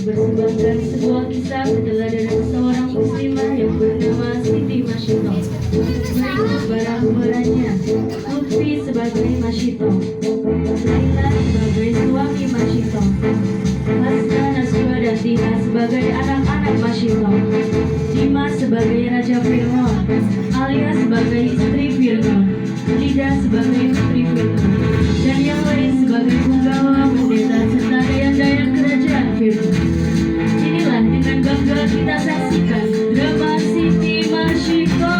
Berkembangkan sebuah kisah keteladanan seorang muslimah yang bernama Siti Masyitoh. Berikut barang-barangnya: Lutfi sebagai Masyitoh, Laila sebagai suami Masyitoh, Hasna, Naswa dan Tina sebagai anak-anak Masyitoh, Dimas sebagai Raja Fir'aun, Alia sebagai istri Fir'aun, Lida sebagai putri Fir'aun, dan yang lain sebagai punggawa, pendeta, serta dayang-dayang kerajaan Fir'aun. Inilah dengan bangga kita saksikan drama Siti Masyitoh.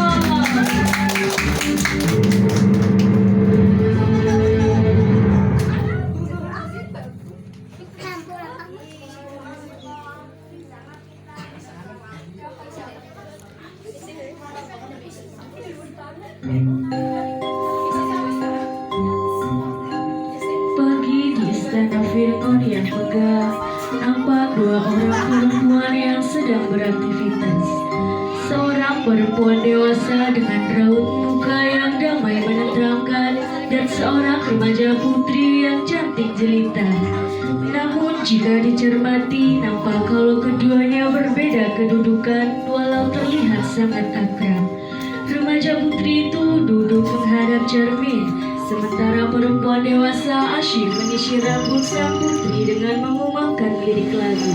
Pagi di istana Fir'aun yang megah, nampak dua orang perempuan yang sedang beraktivitas. Seorang perempuan dewasa dengan raut muka yang damai menenteramkan, dan seorang remaja putri yang cantik jelita. Namun jika dicermati, nampak kalau keduanya berbeda kedudukan walau terlihat sangat akrab. Remaja putri itu duduk menghadap cermin, sementara perempuan dewasa asyik menyisir rambut sang putri dengan mengumandangkan lirik lagu.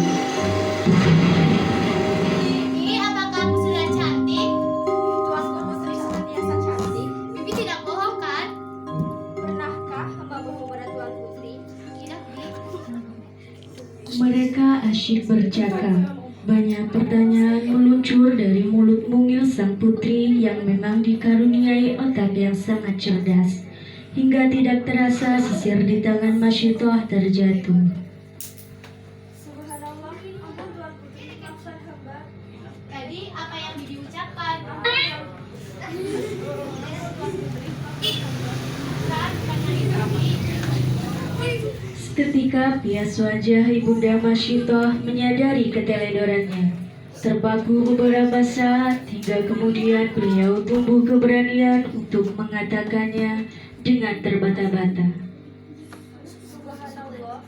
Bibi, apakah aku sudah cantik? Tuanku putri senantiasa cantik. Bibi tidak bohong kan? Pernahkah hamba bohong pada Tuan Putri? Tidak, Bibi. Mereka asyik bercakap. Banyak pertanyaan meluncur dari mulut mungil sang putri yang memang dikaruniai otak yang sangat cerdas. Hingga tidak terasa sisir di tangan Masyitoh terjatuh. Subhanallah, ampun Tuan Putri, maafkan hamba. Tadi apa yang Bibi ucapkan? Seketika pias wajah Ibunda Masyitoh menyadari keteledorannya. Terpaku beberapa saat hingga kemudian beliau tumbuh keberanian untuk mengatakannya dengan terbata-bata. Subhanallah.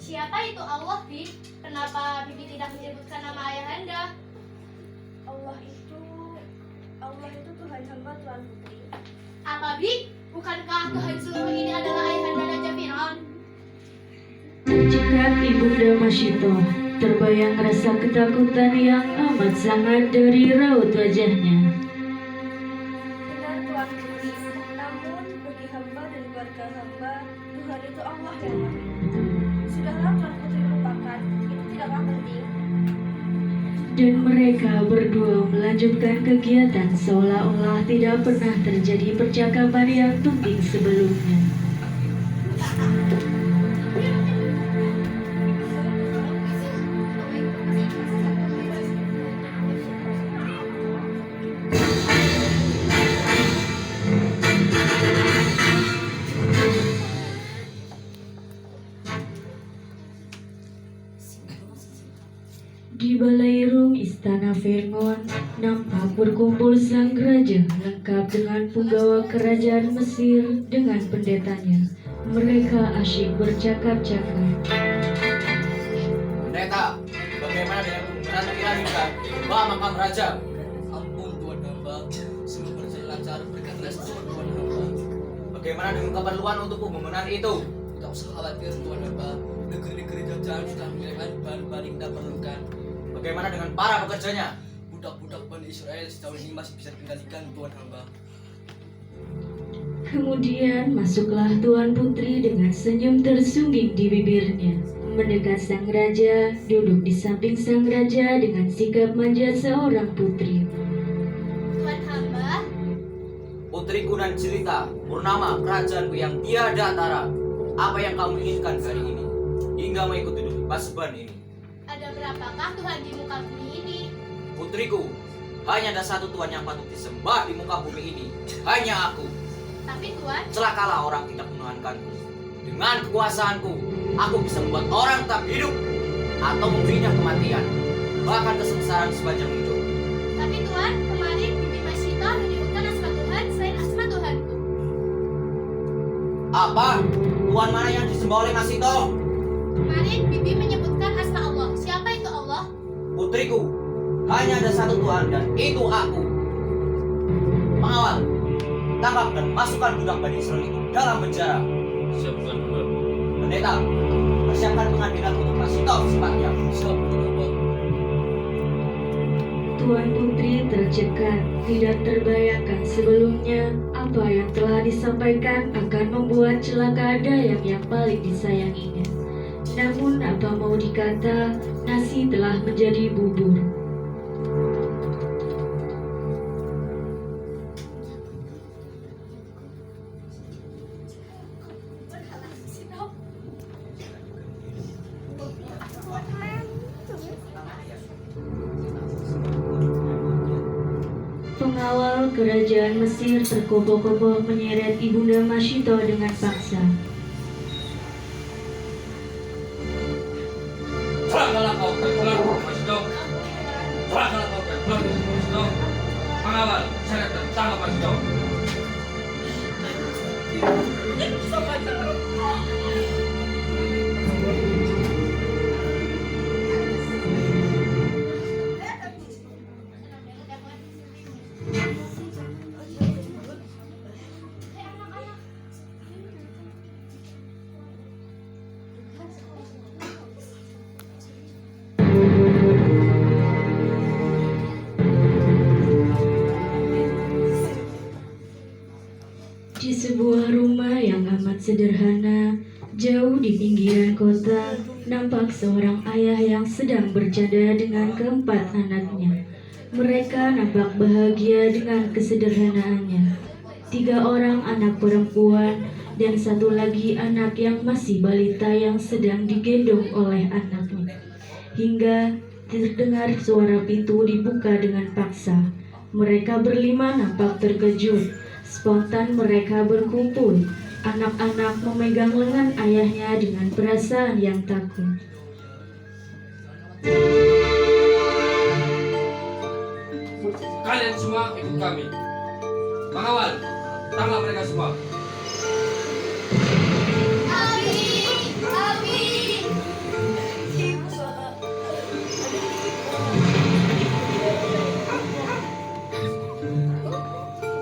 Siapa itu Allah, Bibi? Kenapa Bibi tidak menyebutkan nama ayahanda? Allah itu Tuhan hamba Tuan Putri. Apa, Bibi? Bukankah Tuhan seluruh ini adalah ayahanda Raja Fir'aun? Tercekat Ibunda Masyitoh, terbayang rasa ketakutan yang amat sangat dari raut wajahnya. Benar Tuan Putri, namun bagi hamba dan keluarga hamba, Tuhan itu Allah yang Maha. Sudahlah Tuan Putri lupakan, itu tidaklah penting. Dan mereka berdua melanjutkan kegiatan seolah-olah tidak pernah terjadi percakapan yang penting sebelumnya. Di balairung istana Fir'aun nampak berkumpul sang raja lengkap dengan punggawa kerajaan Mesir dengan pendetanya. Mereka asyik bercakap-cakap. Pendeta, bagaimana dengan penggunaan ilahi kita? Wah, makam raja. Ampun Tuan hamba, semua berjalan lancar berkat restu Tuan hamba. Bagaimana dengan keperluan untuk pembangunan itu? Tidak usah khawatir Tuan hamba, negeri-negeri jajahan sudah menyediakan bahan-bahan yang kita perlukan. Bagaimana dengan para pekerjanya? Budak-budak Bani Israel sejauh ini masih bisa dikendalikan Tuan hamba. Kemudian masuklah Tuan Putri dengan senyum tersungging di bibirnya. Mendekat sang raja, duduk di samping sang raja dengan sikap manja seorang putri. Tuan hamba, putriku nan jelita, purnama kerajaanku yang tiada tara. Apa yang kamu inginkan hari ini, hingga mengikuti duduk paseban ini? Ada berapakah Tuhan di muka bumi ini? Putriku, hanya ada satu Tuhan yang patut disembah di muka bumi ini, hanya aku. Tapi Tuhan, Celakalah orang tidak menuhankanku. Dengan kekuasaanku, aku bisa membuat orang tetap hidup atau memberinya kematian, bahkan kesengsaraan sepanjang hidup. tapi Tuhan, kemarin Bibi Masito menyebutkan asma Tuhan selain asma Tuhanku. Apa? Tuhan mana yang disembah oleh Masito? Kemarin Bibi menyebutkan asma Allah. Siapa itu Allah? Putriku, hanya ada satu Tuhan dan itu aku. Pengawal, tangkap dan masukkan budak Bani Israel itu dalam penjara. Siap Tuan Hamba. Pendeta, persiapkan pengadilan untuk Masito secepatnya. Siap, Tuan. Tuan Putri tercekat, tidak terbayangkan sebelumnya apa yang telah disampaikan akan membuat celaka Dayang yang paling disayanginya. Namun apa mau dikata, nasi telah menjadi bubur. Pengawal kerajaan Mesir terkoboh-koboh menyeret Ibunda Masito dengan paksa. Celakalah kau terpulang Masito. Celakalah kau terpulang Masito. Pengawal, seret dan tangkap Masito. Di sebuah rumah yang amat sederhana, jauh di pinggiran kota, nampak seorang ayah yang sedang bercanda dengan keempat anaknya. Mereka nampak bahagia dengan kesederhanaannya. 3 orang anak perempuan dan 1 lagi anak yang masih balita yang sedang digendong oleh anaknya. Hingga terdengar suara pintu dibuka dengan paksa. Mereka berlima nampak terkejut. Spontan mereka berkumpul. Anak-anak memegang lengan ayahnya dengan perasaan yang takut. Kalian semua ikut kami. Pengawal, tangkap mereka semua. Abi, Abi.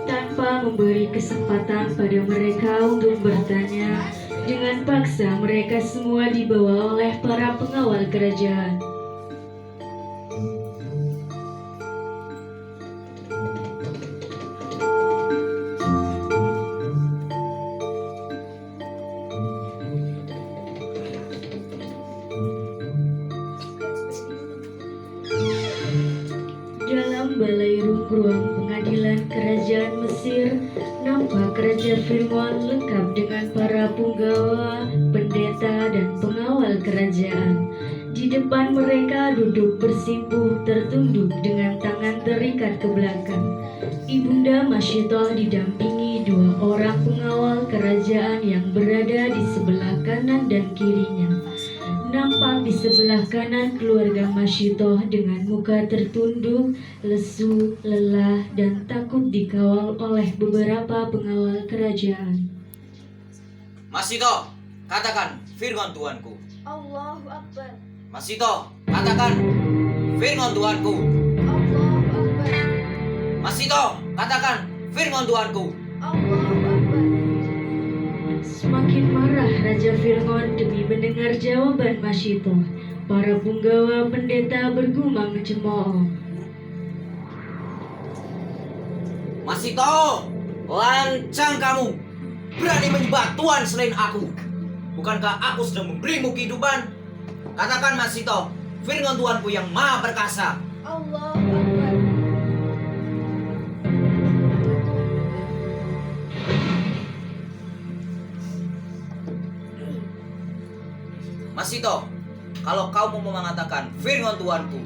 Tanpa memberi kesempatan pada mereka untuk bertanya, dengan paksa mereka semua dibawa oleh para pengawal kerajaan. Dalam balai ruang pengadilan kerajaan Mesir, nampak Raja Fir'aun lengkap dengan para punggawa, pendeta, dan pengawal kerajaan. Di depan mereka duduk bersimpuh tertunduk dengan tangan terikat ke belakang. Ibunda Masito didampingi 2 orang pengawal kerajaan yang berada di sebelah kanan dan kirinya. Nampak di sebelah kanan keluarga Masito dengan muka tertunduk, lesu, lelah, dan takut dikawal oleh beberapa pengawal kerajaan. Masito, katakan firman Tuanku. Allahu Akbar. Masito, katakan firman Tuanku. Allahu Akbar. Masito, katakan firman Tuanku. Allahu Akbar. Semakin marah Raja Fir'aun demi mendengar jawaban Masito. Para punggawa pendeta bergumam cemooh. Masito, lancang kamu. Berani menyembah Tuhan selain aku. Bukankah aku sudah memberimu kehidupan? Katakan Masito, firman Tuanku yang maha perkasa. Allahu Akbar. Masito, kalau kau mau mengatakan firman Tuanku,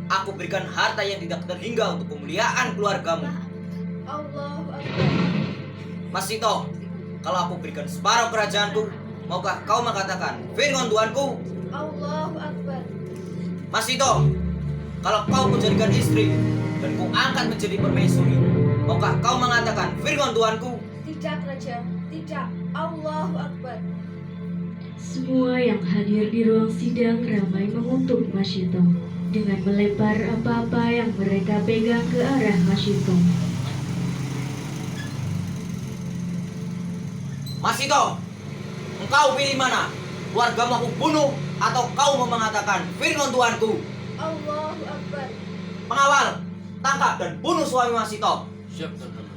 aku berikan harta yang tidak terhingga untuk kemuliaan keluargamu. Allahu Akbar. Masito, kalau aku berikan separuh kerajaanku, maukah kau mengatakan firman Tuanku? Allahu Akbar. Masito, kalau kau menjadikan istri dan ku angkat menjadi permaisuri, maukah kau mengatakan firman Tuanku? Tidak, Raja. Tidak. Allahu Akbar. Semua yang hadir di ruang sidang ramai mengutuk Masito dengan melempar apa-apa yang mereka pegang ke arah Masito. Masito, engkau pilih mana? Keluargamu aku bunuh atau kau mau mengatakan firman Tuanku? Allahu Akbar. Pengawal, tangkap dan bunuh suami Masito. Siap, Tuan Gembala.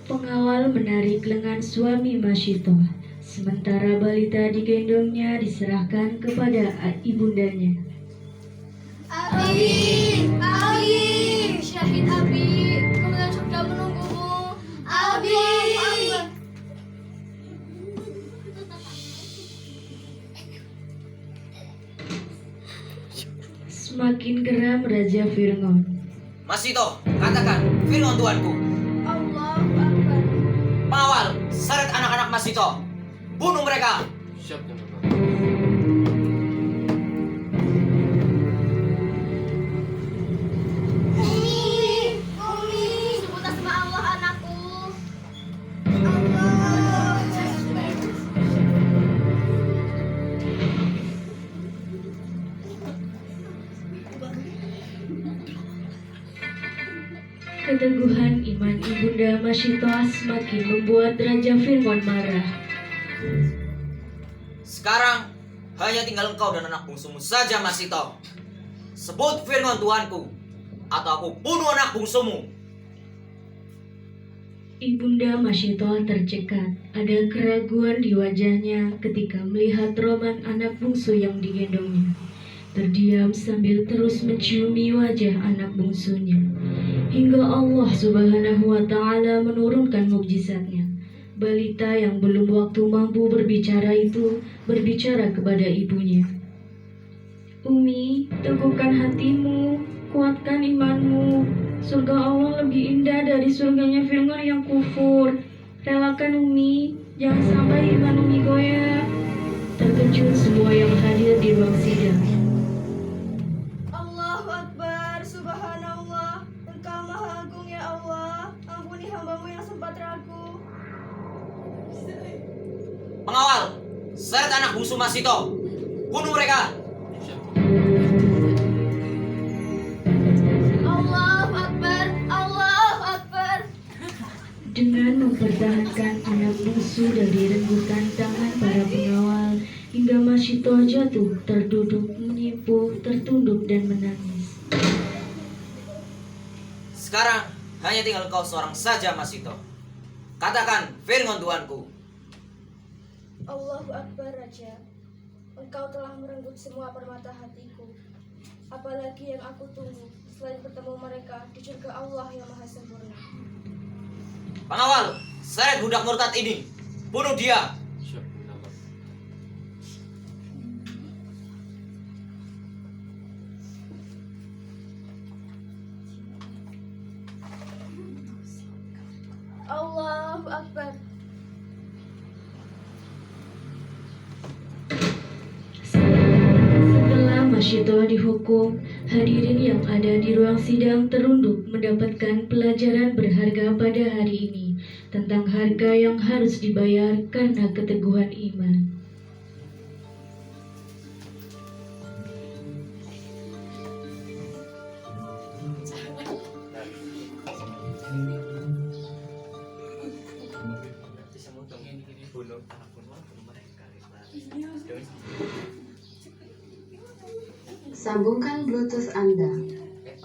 Pengawal menarik lengan suami Masito, sementara balita digendongnya diserahkan kepada ibundanya. Abi, Abi, Syahid Abi, kemudian surga menunggumu. Abi. Semakin geram Raja Virgon. Masito, katakan firman Tuanku. Allahu Akbar. Pengawal, seret anak-anak Masito. Bunuh mereka. Siap, Tuan Gembala. Umi, sebut nama Allah anakku. Allah. Keteguhan iman ibunda Masito semakin membuat Raja Virgon marah. Sekarang hanya tinggal engkau dan anak bungsumu saja, Masito. Sebut firman Tuanku, atau aku bunuh anak bungsumu. Ibunda Masito tercekat. Ada keraguan di wajahnya ketika melihat Roman anak bungsu yang digendongnya. Terdiam sambil terus menciumi wajah anak bungsunya. Hingga Allah Subhanahu wa Ta'ala menurunkan mukjizatnya. Balita yang belum waktu mampu berbicara itu berbicara kepada ibunya. Umi, teguhkan hatimu, kuatkan imanmu. Surga Allah lebih indah dari surganya Virgon yang kufur. Relakan Umi, jangan sampai iman Umi goyah. Terkejut semua yang hadir di ruang sidang. Allahu Akbar. Subhanallah. Engkau maha agung ya Allah. Ampuni hambamu yang sempat ragu. Pengawal, seret anak bungsu Masito. Bunuh mereka. Siap. Allahu Akbar, Allahu Akbar. Dengan mempertahankan anak bungsu dari renggutan tangan para pengawal, hingga Masito jatuh, terduduk, menipu, tertunduk dan menangis. Sekarang hanya tinggal kau seorang saja, Masito. Katakan firman Tuanku. Allahu Akbar, Raja. Engkau telah merenggut semua permata hatiku. Apalagi yang aku tunggu selain bertemu mereka di surga Allah yang maha sempurna. Pengawal, seret budak murtad ini. Bunuh dia. Siap, Tuan Gembala. Allahu Akbar. Setelah Masito dihukum, hadirin yang ada di ruang sidang terunduk mendapatkan pelajaran berharga pada hari ini tentang harga yang harus dibayar karena keteguhan iman. Sambungkan Bluetooth Anda.